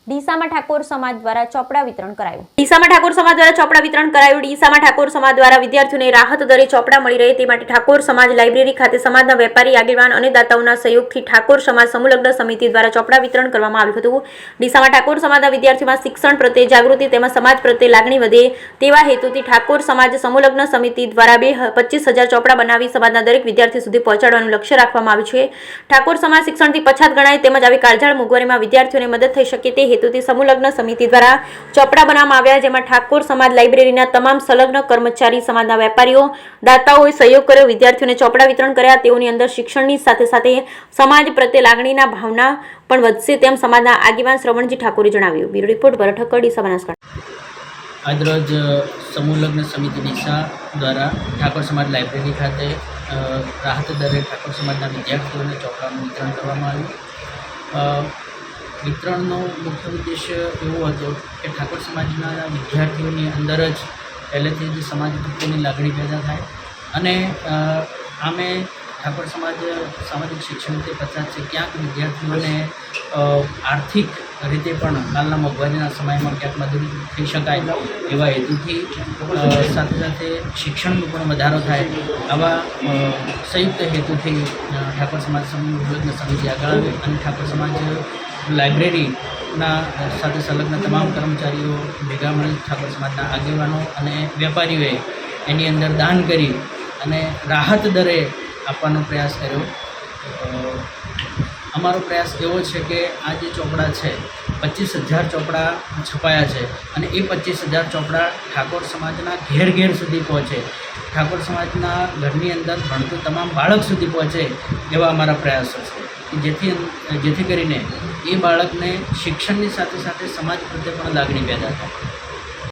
ડીસામાં ઠાકોર સમાજ દ્વારા ચોપડા વિતરણ કરાયું। ડીસામાં ઠાકોર સમાજ દ્વારા ચોપડા વિતરણ કરાયું। ડીસામાં ઠાકોર સમાજ દ્વારા વિદ્યાર્થીઓને રાહત દરે ચોપડા મળી રહે તે માટે ઠાકોર સમાજ લાઇબ્રેરી ખાતે સમાજના વેપારી આગેવાન અને દાતાઓના સહયોગથી ઠાકોર સમાજ સમૂહલગ્ન સમિતિ દ્વારા ચોપડા વિતરણ કરવામાં આવ્યું હતું। ડીસામાં ઠાકોર સમાજના વિદ્યાર્થીઓમાં શિક્ષણ પ્રત્યે જાગૃતિ તેમજ સમાજ પ્રત્યે લાગણી વધે તેવા હેતુથી ઠાકોર સમાજ સમૂહલગ્ન સમિતિ દ્વારા 25,000 ચોપડા બનાવી સમાજના દરેક વિદ્યાર્થી સુધી પહોંચાડવાનું લક્ષ્ય રાખવામાં આવ્યું છે। ઠાકોર સમાજ શિક્ષણથી પછાત ગણાય તેમજ આવી કાળઝાળ મોંઘવારીમાં વિદ્યાર્થીઓને મદદ થઈ શકે તે હેતુથી સમૂહલગ્ન સમિતિ દ્વારા ચોપડા બનાવવામાં આવ્યા, જેમાં ઠાકોર સમાજ લાઇબ્રેરીના તમામ સંલગ્ન કર્મચારી, સમાજના વેપારીઓ, દાતાઓએ સહયોગ કર્યો। વિદ્યાર્થીઓને ચોપડા વિતરણ કર્યા। તેઓની અંદર શિક્ષણની સાથે સાથે સમાજ પ્રત્યે લાગણીના ભાવના પણ વધશે તેમ સમાજના આગેવાન શ્રવણજી ઠાકોરે જણાવ્યું। બ્યુરો રિપોર્ટ ભરત ઠક્કર, ડીસા, બનાસકાંઠા। આજરોજ સમૂહલગ્ન સમિતિ ડીસા દ્વારા ઠાકોર સમાજ લાઇબ્રેરી ખાતે રાહત દરે ઠાકોર સમાજના વિદ્યાર્થીઓને ચોપડાનું વિતરણ કરવામાં આવ્યું। વિતરણનો મુખ્ય ઉદ્દેશ્ય એવો હતો કે ઠાકોર સમાજના વિદ્યાર્થીઓની અંદર જ પહેલેથી જ સમાજ પ્રત્યેની લાગણી પેદા થાય અને આમે ઠાકોર સમાજ સામાજિક શિક્ષણથી પછાત છે, ક્યાંક વિદ્યાર્થીઓને આર્થિક રીતે પણ હાલના મોંઘવારીના સમયમાં ક્યાંક મદદ થઈ શકાય એવા હેતુથી સાથે સાથે શિક્ષણનો પણ વધારો થાય આવા સંયુક્ત હેતુથી ઠાકોર સમાજ સમૂહલગ્ન સમિતિ આગળ આવી અને ઠાકોર સમાજ લાઇબ્રેરીના સાથે સંલગ્ન તમામ કર્મચારીઓ ભેગા મળી ઠાકોર સમાજના આગેવાનો અને વેપારીઓએ એની અંદર દાન કરી અને રાહત દરે આપવાનો પ્રયાસ કર્યો। અમારો પ્રયાસ એવો છે કે આ જે ચોપડા છે 25,000 ચોપડા છપાયા છે અને એ 25,000 ચોપડા ઠાકોર સમાજના ઘેર ઘેર સુધી પહોંચે, ઠાકોર સમાજના ઘરની અંદર ભણતું તમામ બાળક સુધી પહોંચે એવા અમારા પ્રયાસો છે, જેથી કરીને એ બાળકને શિક્ષણની સાથે સાથે સમાજ પ્રત્યે પણ લાગણી પેદા થાય।